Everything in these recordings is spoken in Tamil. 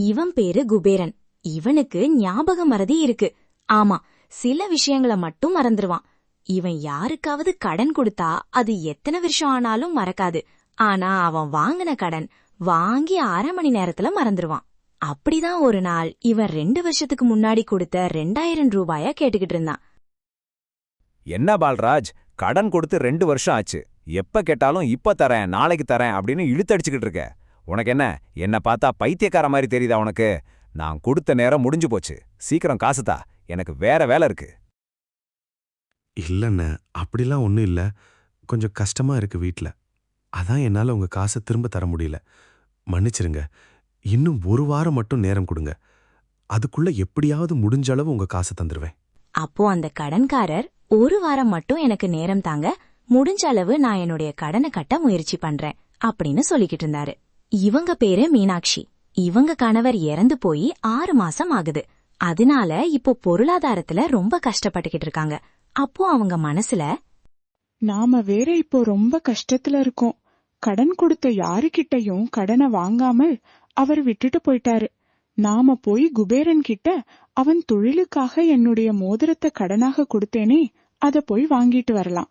இவன் பேரு குபேரன். இவனுக்கு ஞாபக மறதி இருக்கு. ஆமா, சில விஷயங்களை மட்டும் மறந்துருவான். இவன் யாருக்காவது கடன் கொடுத்தா அது எத்தனை வருஷம் ஆனாலும் மறக்காது. ஆனா அவன் வாங்கின கடன் வாங்கி 1/2 மணி நேரத்துல மறந்துருவான். அப்படிதான் ஒரு நாள் இவன் 2 வருஷத்துக்கு முன்னாடி கொடுத்த 2000 ரூபாய கேட்டுக்கிட்டு இருந்தான். என்ன பால்ராஜ், கடன் கொடுத்து 2 வருஷம் ஆச்சு. எப்ப கேட்டாலும் இப்ப தரேன், நாளைக்கு தரேன் அப்படின்னு இழுத்தடிச்சுக்கிட்டு இருக்க. உனக்கு என்ன பார்த்தா பைத்தியக்கார மாதிரி தெரியுதா உனக்கு? நான் கொடுத்த நேரம் முடிஞ்சு போச்சு. சீக்கிரம் காசுதா, எனக்கு வேற வேலை இருக்கு. இல்லண்ண, அப்படிலாம் ஒன்றும் இல்லை. கொஞ்சம் கஷ்டமா இருக்கு வீட்டில். அதான் என்னால் உங்கள் காசை திரும்ப தர முடியல. மன்னிச்சிருங்க. இன்னும் 1 வாரம் மட்டும் நேரம் கொடுங்க. அதுக்குள்ள எப்படியாவது முடிஞ்ச அளவு உங்க காசை தந்துருவேன். அப்போ அந்த கடன்காரர் 1 வாரம் மட்டும் எனக்கு நேரம் தாங்க, முடிஞ்ச அளவு நான் என்னுடைய கடனை கட்ட முயற்சி பண்றேன் அப்படின்னு சொல்லிக்கிட்டு இருந்தாரு. இவங்க பேரு மீனாட்சி. இவங்க கணவர் இறந்து போய் 6 மாசம் ஆகுது. அதனால இப்போ பொருளாதாரத்துல ரொம்ப கஷ்டப்பட்டுக்கிட்டு இருக்காங்க. அப்போ அவங்க மனசுல, நாம வேற இப்போ ரொம்ப கஷ்டத்துல இருக்கோம். கடன் கொடுத்த யாருகிட்டையும் கடனை வாங்காமல் அவர் விட்டுட்டு போயிட்டாரு. நாம போய் குபேரன் கிட்ட அவன் தொழிலுக்காக என்னுடைய மோதிரத்தை கடனாக கொடுத்தேனே, அத போய் வாங்கிட்டு வரலாம்.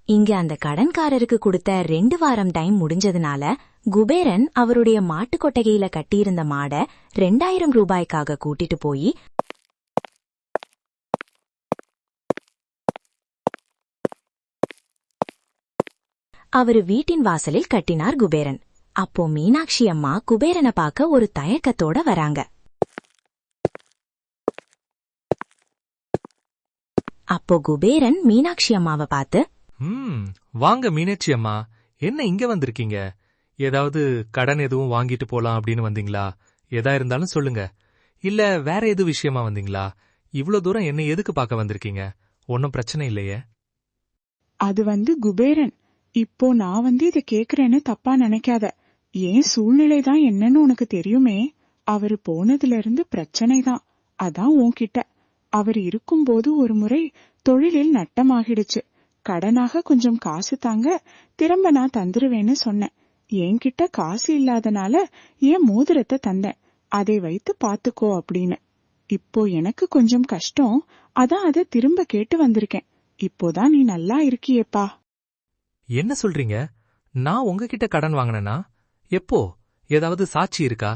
இங்க அந்த கடன்காரருக்கு கொடுத்த 2 வாரம் டைம் முடிஞ்சதுனால குபேரன் அவருடைய மாட்டு கொட்டகையில கட்டியிருந்த மாட 2000 ரூபாய்க்காக கூட்டிட்டு போய் அவரு வீட்டின் வாசலில் கட்டினார் குபேரன். அப்போ மீனாட்சி அம்மா குபேரனை பார்க்க ஒரு தயக்கத்தோட வராங்க. அப்போ குபேரன் மீனாட்சி அம்மாவை பார்த்து, வாங்க மீனாட்சி அம்மா, என்ன இங்க வந்திருக்கீங்க? ஏதாவது கடன் எதுவும் வாங்கிட்டு போலாம் அப்படின்னு வந்தீங்களா? எதா இருந்தாலும் சொல்லுங்க. இல்ல வேற எது விஷயமா வந்தீங்களா? இவ்ளோ தூரம் என்ன எதுக்கு பார்க்க வந்திருக்கீங்க? ஒன்னும் பிரச்சனை இல்லையே. அது குபேரன். இப்போ நான் இதை கேக்குறேன்னு தப்பா நினைக்காத. ஏன் சூழ்நிலைதான் என்னன்னு உனக்கு தெரியுமே. அவரு போனதுல இருந்து பிரச்சனை தான். அதான் உன்கிட்ட. அவர் இருக்கும்போது ஒரு முறை தொழிலில் நட்டமாகிடுச்சு. கடனாக கொஞ்சம் காசு தாங்க, திரும்ப நான் தந்துருவேன்னு சொன்னேன். என்கிட்ட காசு இல்லாதனால என் மோதிரத்தை தந்தேன், அதை வைத்து பாத்துக்கோ அப்படின்னு. இப்போ எனக்கு கொஞ்சம் கஷ்டம், அதான் அதை திரும்ப கேட்டு வந்திருக்கேன். இப்போதான் நீ நல்லா இருக்கியேப்பா. என்ன சொல்றீங்க? நான் உங்ககிட்ட கடன் வாங்கினேனா? எப்போ? ஏதாவது சாட்சி இருக்கா?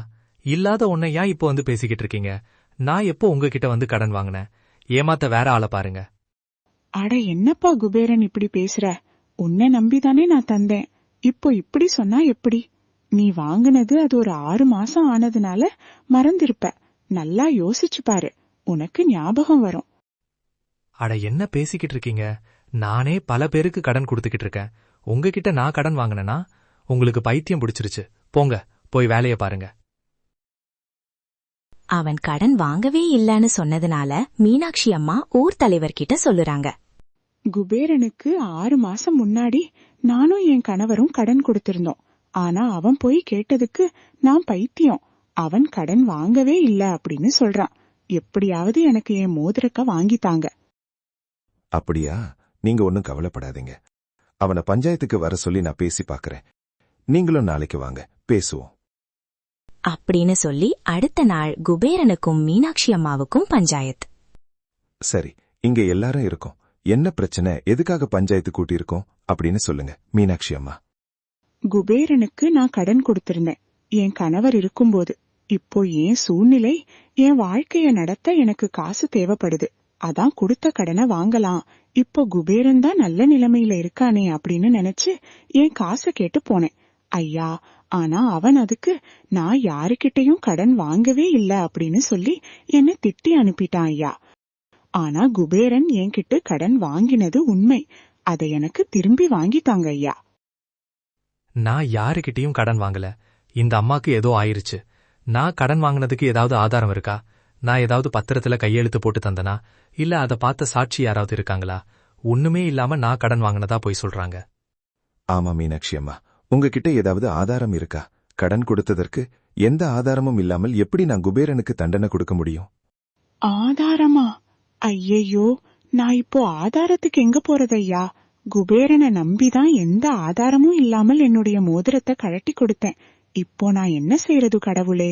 இல்லாத உன்னை ஏன் இப்போ பேசிக்கிட்டு இருக்கீங்க? நான் எப்போ உங்ககிட்ட கடன் வாங்கினேன்? ஏமாத்த வேற ஆளை பாருங்க. அட என்னப்பா குபேரன் இப்படி பேசுற? உன்னை நம்பிதானே நான் தந்தேன். இப்போ இப்படி சொன்னா எப்படி? நீ வாங்கினது அது ஒரு 6 மாசம் ஆனதுனால மறந்திருப்ப. நல்லா யோசிச்சு பாரு, உனக்கு ஞாபகம் வரும். அட என்ன பேசிக்கிட்டு இருக்கீங்க? நானே பல பேருக்கு கடன் கொடுத்துக்கிட்டு இருக்கேன். உங்ககிட்ட நான் கடன் வாங்கினேனா? உங்களுக்கு பைத்தியம் பிடிச்சிருச்சு. போங்க, போய் வேலைய பாருங்க. அவன் கடன் வாங்கவே இல்லன்னு சொன்னதுனால மீனாட்சி அம்மா ஊர் தலைவர்கிட்ட சொல்லுறாங்க. குபேரனுக்கு 6 மாசம் முன்னாடி நானும் என் கணவரும் கடன் கொடுத்திருந்தோம். ஆனா அவன் போய் கேட்டதுக்கு நான் பைத்தியம், அவன் கடன் வாங்கவே இல்ல அப்படின்னு சொல்றான். எப்படியாவது எனக்கு என் மோதிரக்க வாங்கித்தாங்க. அப்படியா? நீங்க ஒன்னும் கவலைப்படாதீங்க. அவனை பஞ்சாயத்துக்கு வர சொல்லி நான் பேசி பாக்குறேன். நீங்களும் நாளைக்கு வாங்க, பேசுவோம் அப்படின்னு சொல்லி அடுத்த நாள் குபேரனுக்கும் மீனாட்சி அம்மாவுக்கும் பஞ்சாயத்து. சரி, இங்க எல்லாரும் இருக்கோம். என்ன பிரச்சனை, எதுக்காக பஞ்சாயத்து கூட்டியிருக்கோம் அப்படின்னு சொல்லுங்க மீனாட்சி அம்மா. குபேரனுக்கு நான் கடன் கொடுத்திருந்தேன் என் கணவர் இருக்கும்போது. இப்போ என் சூழ்நிலை, என் வாழ்க்கைய நடத்த எனக்கு காசு தேவைப்படுது. அதான் கொடுத்த கடனை வாங்கலாம். இப்போ குபேரன் தான் நல்ல நிலைமையில இருக்கானே அப்படின்னு நினைச்சு என் காசை கேட்டு போனேன் ஐயா. ஆனா அவன் அதுக்கு நான் யாருக்கிட்டையும் கடன் வாங்கவே இல்ல அப்படின்னு சொல்லி என்ன திட்டி அனுப்பிட்டான் ஐயா. ஆனா குபேரன் என்கிட்ட கடன் வாங்கினது உண்மை. அதை எனக்கு திரும்பி வாங்கித்தாங்க ஐயா. நான் யாருக்கிட்டையும் கடன் வாங்கல. இந்த அம்மாக்கு ஏதோ ஆயிருச்சு. நான் கடன் வாங்கினதுக்கு ஏதாவது ஆதாரம் இருக்கா? நான் ஏதாவது பத்திரத்துல கையெழுத்து போட்டு தந்தனா? இல்ல அதை பார்த்த சாட்சி யாராவது இருக்காங்களா? ஒண்ணுமே இல்லாம நான் கடன் வாங்கினதா போய் சொல்றாங்க. ஆமா மீனாட்சி அம்மா, உங்ககிட்ட ஏதாவது ஆதாரம் இருக்கா? கடன் கொடுத்ததற்கு எந்த ஆதாரமும் இல்லாமல் எப்படி நான் குபேரனுக்கு தண்டனை கொடுக்க முடியும்? ஆதாரமா? ஐயையோ, நான் இப்போ ஆதாரத்துக்கு எங்க போறதையா? குபேரனை நம்பிதான் எந்த ஆதாரமும் இல்லாமல் என்னுடைய மோதிரத்தை கழட்டி கொடுத்தேன். இப்போ நான் என்ன செய்யறது கடவுளே?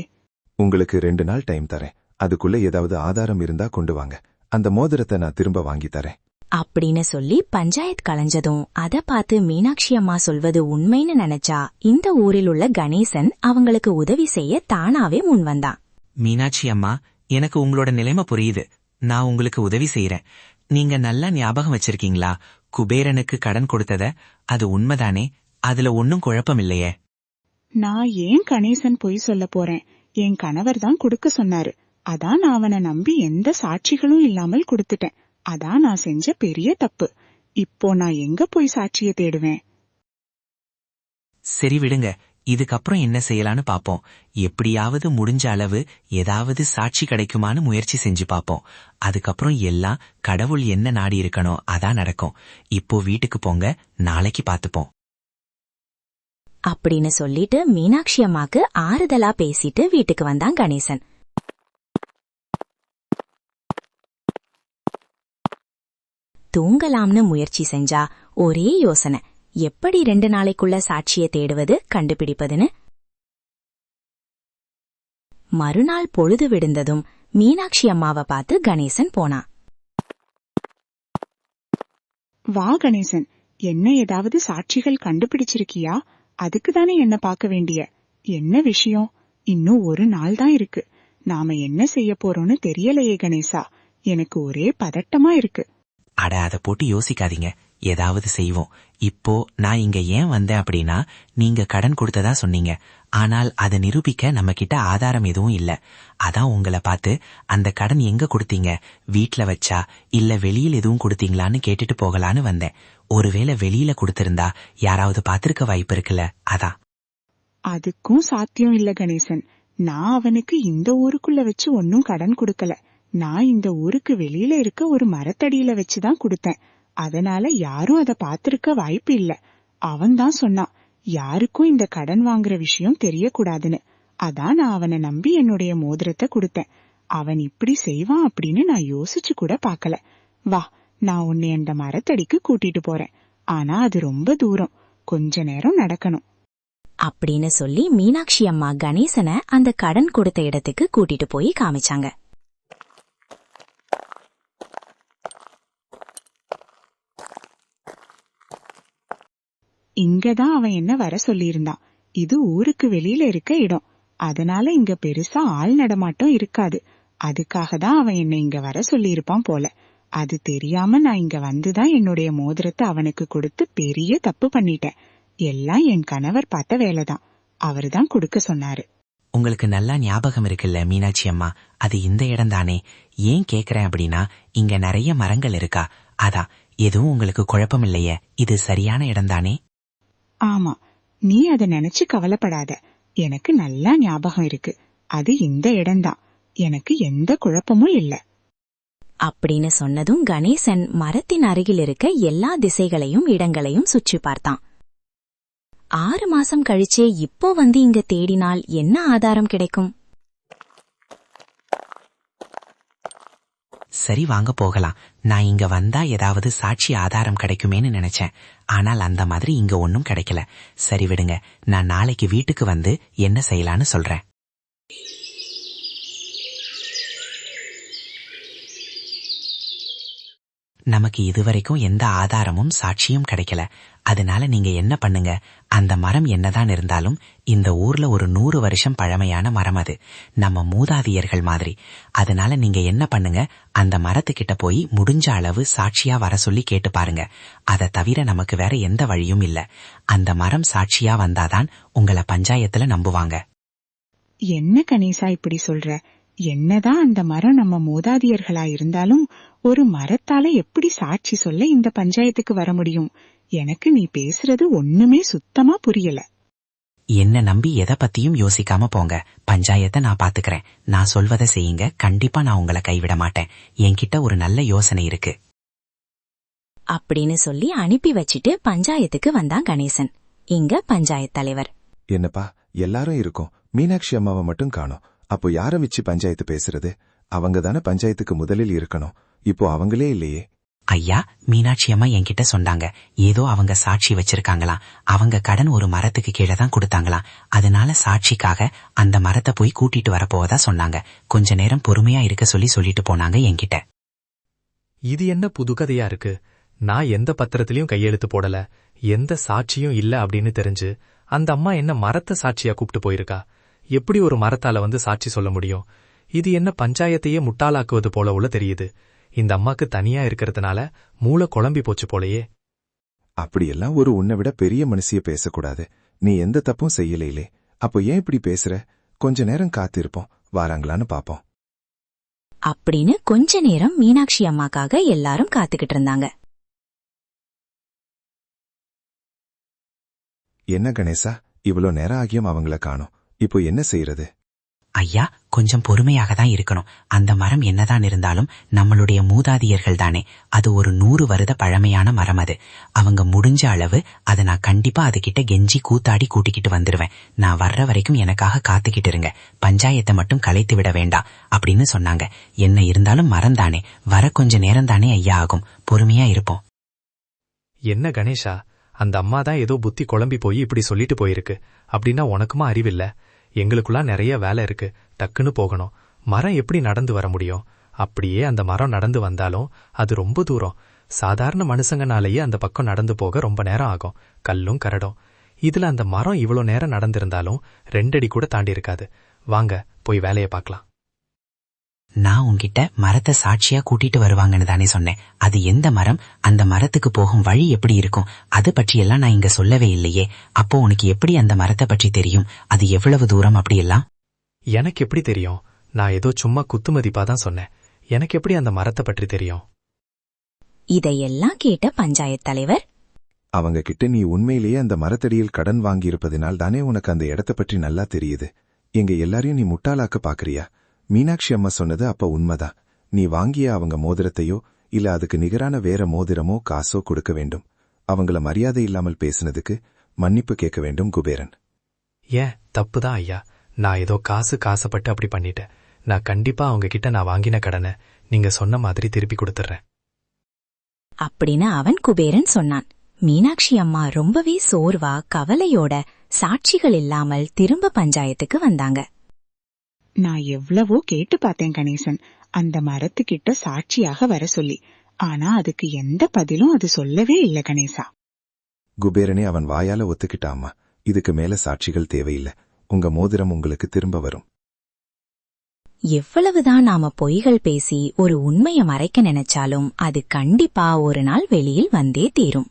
உங்களுக்கு 2 நாள் டைம் தரேன். அதுக்குள்ள ஏதாவது ஆதாரம் இருந்தா கொண்டு வாங்க. அந்த மோதிரத்தை நான் திரும்ப வாங்கி தரேன். அப்படின்னு சொல்லி பஞ்சாயத் கலைஞ்சதும் அத பார்த்து மீனாட்சி அம்மா சொல்வது உண்மைன்னு நினைச்சா இந்த ஊரில் உள்ள கணேசன் அவங்களுக்கு உதவி செய்ய தானாவே முன் வந்தான். மீனாட்சி அம்மா, எனக்கு உங்களோட நிலைமை புரியுது. நான் உங்களுக்கு உதவி செய்யறேன். நீங்க நல்லா ஞாபகம் வச்சிருக்கீங்களா? குபேரனுக்கு கடன் கொடுத்தத? அது உண்மைதானே? அதுல ஒன்னும் குழப்பம் இல்லையே. நான் ஏன் கணேசன் பொய் சொல்ல போறேன்? என் கணவர் தான் கொடுக்க சொன்னாரு. அதான் நான் அவனை நம்பி எந்த சாட்சிகளும் இல்லாமல் கொடுத்துட்டேன். அதான் நான் செஞ்ச பெரிய தப்பு. இப்போ நான் எங்க போய் சாட்சிய தேடுவேன்? சரி விடுங்க, இதுக்கப்புறம் என்ன செய்யலான்னு பாப்போம். எப்படியாவது முடிஞ்ச அளவு ஏதாவது சாட்சி கிடைக்குமான்னு முயற்சி செஞ்சு பாப்போம். அதுக்கப்புறம் எல்லாம் கடவுள் என்ன நாடி இருக்கணும் அதான் நடக்கும். இப்போ வீட்டுக்கு போங்க, நாளைக்கு பாத்துப்போம். அப்படின்னு சொல்லிட்டு மீனாட்சி அம்மாக்கு ஆறுதலா பேசிட்டு வீட்டுக்கு வந்தான் கணேசன். தூங்கலாம்னு முயற்சி செஞ்சா ஒரே யோசனை, எப்படி 2 நாளைக்குள்ள சாட்சியை தேடுவது, கண்டுபிடிப்பதுன்னு. மறுநாள் பொழுது விடுந்ததும் மீனாட்சி அம்மாவை பார்த்து கணேசன் போனான். வா கணேசன், என்ன ஏதாவது சாட்சிகள் கண்டுபிடிச்சிருக்கியா? அதுக்குதானே என்ன பார்க்க வேண்டிய. என்ன விஷயம்? இன்னும் 1 நாள் தான் இருக்கு. நாம என்ன செய்ய போறோம்னு தெரியலையே கணேசா. எனக்கு ஒரே பதட்டமா இருக்கு. அட, அதை போட்டு யோசிக்காதீங்க, ஏதாவது செய்வோம். இப்போ நான் இங்க ஏன் வந்தேன் அப்படின்னா, நீங்க கடன் கொடுத்ததா சொன்னீங்க. ஆனால் அதை நிரூபிக்க நம்ம கிட்ட ஆதாரம் எதுவும் இல்ல. அதான் உங்களை பார்த்து அந்த கடன் எங்க கொடுத்தீங்க, வீட்ல வச்சா இல்ல வெளியில எதுவும் கொடுத்தீங்களான்னு கேட்டுட்டு போகலான்னு வந்தேன். ஒருவேளை வெளியில கொடுத்திருந்தா யாராவது பாத்திருக்க வாய்ப்பு இருக்குல்ல, அதான். அதுக்கும் சாத்தியம் இல்ல கணேசன். நான் அவனுக்கு இந்த ஊருக்குள்ள வச்சு ஒன்னும் கடன் கொடுக்கல. நான் இந்த ஊருக்கு வெளியில இருக்க ஒரு மரத்தடியில வச்சுதான் கொடுத்தேன். அதனால யாரும் அதை பாத்திருக்க வாய்ப்பு இல்ல. அவன்தான் சொன்னான், யாருக்கும் இந்த கடன் வாங்குற விஷயம் தெரியக்கூடாதுன்னு. அதான் நான் அவனை நம்பி என்னுடைய மோதிரத்தை கொடுத்தேன். அவன் இப்படி செய்வான் அப்படின்னு நான் யோசிச்சு கூட பாக்கல. வா, நான் உன்னை அந்த மரத்தடிக்கு கூட்டிட்டு போறேன். ஆனா அது ரொம்ப தூரம், கொஞ்ச நேரம் நடக்கணும். அப்படின்னு சொல்லி மீனாட்சி அம்மா கணேசனை அந்த கடன் கொடுத்த இடத்துக்கு கூட்டிட்டு போய் காமிச்சாங்க. இங்கதான் அவன் என்ன வர சொல்லியிருந்தான். இது ஊருக்கு வெளியில இருக்க இடம். அதனால இங்க பெருசா ஆள் நடமாட்டம் இருக்காது. அதுக்காக தான் அவன் என்னை இங்க வர சொல்லியிருப்பான் போல. அது தெரியாம நான் இங்க வந்துதான் என்னுடைய மோதிரத்தை அவனுக்கு கொடுத்து பெரிய தப்பு பண்ணிட்டேன். எல்லாம் என் கணவர் பார்த்த வேலைதான். அவர்தான் கொடுக்க சொன்னாரு. உங்களுக்கு நல்லா ஞாபகம் இருக்குல்ல மீனாட்சி அம்மா, அது இந்த இடம் தானே? ஏன் கேக்குறேன் அப்படின்னா, இங்க நிறைய மரங்கள் இருக்கா, அதான். எதுவும் உங்களுக்கு குழப்பம் இல்லையே? இது சரியான இடம் தானே? ஆமா, நீ அதை நினைச்சு கவலைப்படாத. எனக்கு நல்லா ஞாபகம் இருக்கு. அது இந்த இடம்தான். எனக்கு எந்த குழப்பமும் இல்ல. அப்படின்னு சொன்னதும் கணேசன் மரத்தின் அருகில் இருக்க எல்லா திசைகளையும் இடங்களையும் சுற்றி பார்த்தான். 6 மாசம் கழிச்சே இப்போ வந்து இங்க தேடினால் என்ன ஆதாரம் கிடைக்கும்? சரி, வாங்க போகலாம். நான் இங்க வந்தா ஏதாவது சாட்சி ஆதாரம் கிடைக்குமேன்னு நினைச்சேன். ஆனால் அந்த மாதிரி இங்க ஒன்னும் கிடைக்கல. சரி விடுங்க, நான் நாளைக்கு வீட்டுக்கு வந்து என்ன செய்யலான்னு சொல்றேன். நமக்கு இதுவரைக்கும் எந்த ஆதாரமும் சாட்சியும் கிடைக்கல. அதனால நீங்க என்ன பண்ணுங்க, அந்த மரம் என்னதான் இருந்தாலும் இந்த ஊர்ல ஒரு 100 வருஷம் பழமையான மரம் அது, நம்ம மூதாதையர்கள் மாதிரி. அதனால நீங்க என்ன பண்ணுங்க, அந்த மரத்துக்கிட்ட போய் முடிஞ்ச அளவு சாட்சியா வர சொல்லி கேட்டு பாருங்க. அதை தவிர நமக்கு வேற எந்த வழியும் இல்ல. அந்த மரம் சாட்சியா வந்தாதான் உங்களை பஞ்சாயத்துல நம்புவாங்க. என்ன கணேசா இப்படி சொல்ற? என்னதான் அந்த மரம் நம்ம மூதாதையர்களா இருந்தாலும் ஒரு மரத்தால எப்படி சாட்சி சொல்ல இந்த பஞ்சாயத்துக்கு வர முடியும்? எனக்கு நீ பேசுறது ஒண்ணுமே சுத்தமா புரியல. என்ன நம்பி எதை பத்தியும் யோசிக்காம போங்க. பஞ்சாயத்தை நான் பாத்துக்கிறேன். நான் சொல்வதை செய்யுங்க. கண்டிப்பா நான் உங்களை கைவிட மாட்டேன். என்கிட்ட ஒரு நல்ல யோசனை இருக்கு. அப்படின்னு சொல்லி அனுப்பி வச்சிட்டு பஞ்சாயத்துக்கு வந்தான் கணேசன். இங்க பஞ்சாயத்து தலைவர். என்னப்பா, எல்லாரும் இருக்கும், மீனாட்சி அம்மாவை மட்டும் காணோம். அப்போ யாரை வச்சு பஞ்சாயத்து பேசுறது? அவங்க தானே பஞ்சாயத்துக்கு முதலில் இருக்கணும். இப்போ அவங்களே இல்லையே. ஐயா, மீனாட்சி அம்மா என்கிட்ட சொன்னாங்க, ஏதோ அவங்க சாட்சி வச்சிருக்காங்களாம். அவங்க கடன் ஒரு மரத்துக்கு கீழே தான் கொடுத்தாங்களாம். அதனால சாட்சிக்காக அந்த மரத்தை போய் கூட்டிட்டு வரப்போவதா சொன்னாங்க. கொஞ்ச நேரம் பொறுமையா இருக்க சொல்லிட்டு போனாங்க என்கிட்ட. இது என்ன புது கதையா இருக்கு? நான் எந்த பத்திரத்திலயும் கையெழுத்து போடல, எந்த சாட்சியும் இல்ல அப்படின்னு தெரிஞ்சு அந்த அம்மா என்ன மரத்தை சாட்சியா கூப்பிட்டு போயிருக்கா? எப்படி ஒரு மரத்தால வந்து சாட்சி சொல்ல முடியும்? இது என்ன பஞ்சாயத்தையே முட்டாளாக்குவது போல உள்ள தெரியுது. இந்த அம்மாக்கு தனியா இருக்கிறதுனால மூளை குழம்பி போச்சு போலயே. அப்படியெல்லாம் ஒரு உன்னை விட பெரிய மனுஷிய பேசக்கூடாது. நீ எந்த தப்பும் செய்யலையிலே, அப்போ ஏன் இப்படி பேசுற? கொஞ்ச நேரம் காத்திருப்போம், வாராங்களான்னு பாப்போம் அப்படின்னு கொஞ்ச நேரம் மீனாட்சி அம்மாக்காக எல்லாரும் காத்துக்கிட்டு இருந்தாங்க. என்ன கணேசா, இவ்வளோ நேரம் ஆகியும் அவங்கள காணோம். இப்போ என்ன செய்யறது? ஐயா, கொஞ்சம் பொறுமையாக தான் இருக்கணும். அந்த மரம் என்னதான் இருந்தாலும் நம்மளுடைய மூதாதியர்கள் தானே. அது ஒரு 100 வருட பழமையான மரம். அது அவங்க முடிஞ்ச அளவு அதை நான் கண்டிப்பா அதுகிட்ட கெஞ்சி கூத்தாடி கூட்டிக்கிட்டு வந்துருவேன். நான் வர்ற வரைக்கும் எனக்காக காத்துக்கிட்டு இருங்க, பஞ்சாயத்தை மட்டும் கலைத்து விட வேண்டாம் அப்படின்னு சொன்னாங்க. என்ன இருந்தாலும் மரம் தானே, வர கொஞ்ச நேரம் தானே ஐயா ஆகும், பொறுமையா இருப்போம். என்ன கணேஷா, அந்த அம்மா தான் ஏதோ புத்தி குழம்பி போய் இப்படி சொல்லிட்டு போயிருக்கு. அப்படின்னா உனக்குமா அறிவில்ல? எங்களுக்குலாம் நிறைய வேலை இருக்கு, டக்குன்னு போகணும். மரம் எப்படி நடந்து வர முடியும்? அப்படியே அந்த மரம் நடந்து வந்தாலும் அது ரொம்ப தூரம். சாதாரண மனுஷங்கனாலேயே அந்த பக்கம் நடந்து போக ரொம்ப நேரம் ஆகும், கல்லும் கரடும். இதுல அந்த மரம் இவ்வளோ நேரம் நடந்திருந்தாலும் 2 அடி கூட தாண்டி இருக்காது. வாங்க போய் வேலையை பார்க்கலாம். நான் உன்கிட்ட மரத்தை சாட்சியா கூட்டிட்டு வருவாங்கன்னு தானே சொன்னேன். அது எந்த மரம், அந்த மரத்துக்கு போகும் வழி எப்படி இருக்கும், அது பற்றியெல்லாம் நான் இங்க சொல்லவே இல்லையே. அப்போ உனக்கு எப்படி அந்த மரத்தை பற்றி தெரியும்? அது எவ்வளவு தூரம் அப்படியெல்லாம்? எனக்கு எப்படி தெரியும்? நான் ஏதோ சும்மா குத்துமதிப்பா தான் சொன்னேன். எனக்கு எப்படி அந்த மரத்தை பற்றி தெரியும்? இதையெல்லாம் கேட்ட பஞ்சாயத்து தலைவர், அவங்க கிட்ட நீ உண்மையிலேயே அந்த மரத்தடியில் கடன் வாங்கியிருப்பதினால் தானே உனக்கு அந்த இடத்தை பற்றி நல்லா தெரியுது. எங்க எல்லாரையும் நீ முட்டாளாக்க பாக்குறியா? மீனாட்சி அம்மா சொன்னது அப்ப உண்மைதான். நீ வாங்கிய அவங்க மோதிரத்தையோ இல்ல அதுக்கு நிகரான வேற மோதிரமோ காசோ கொடுக்க வேண்டும். அவங்கள மரியாதை இல்லாமல் பேசினதுக்கு மன்னிப்பு கேட்க வேண்டும் குபேரன். ஏன் தப்புதான் ஐயா, நான் ஏதோ காசுப்பட்டு அப்படி பண்ணிட்டேன். நான் கண்டிப்பா அவங்க கிட்ட நான் வாங்கின கடனை நீங்க சொன்ன மாதிரி திருப்பி கொடுத்துறேன் அப்படின்னு அவன் குபேரன் சொன்னான். மீனாட்சி அம்மா ரொம்பவே சோர்வா கவலையோட சாட்சிகள் இல்லாமல் திரும்ப பஞ்சாயத்துக்கு வந்தாங்க. நான் எவ்வளவோ கேட்டு பார்த்தேன் கணேசன், அந்த மரத்துக்கிட்ட சாட்சியாக வர சொல்லி. ஆனா அதுக்கு எந்த பதிலும் அது சொல்லவே இல்ல கணேசா. குபேரனே அவன் வாயால ஒத்துக்கிட்டாமா. இதுக்கு மேல சாட்சிகள் தேவையில்லை. உங்க மோதிரம் உங்களுக்கு திரும்ப வரும். எவ்வளவுதான் நாம பொய்கள் பேசி ஒரு உண்மையை மறைக்க நினைச்சாலும் அது கண்டிப்பா ஒரு நாள் வெளியில் வந்தே தீரும்.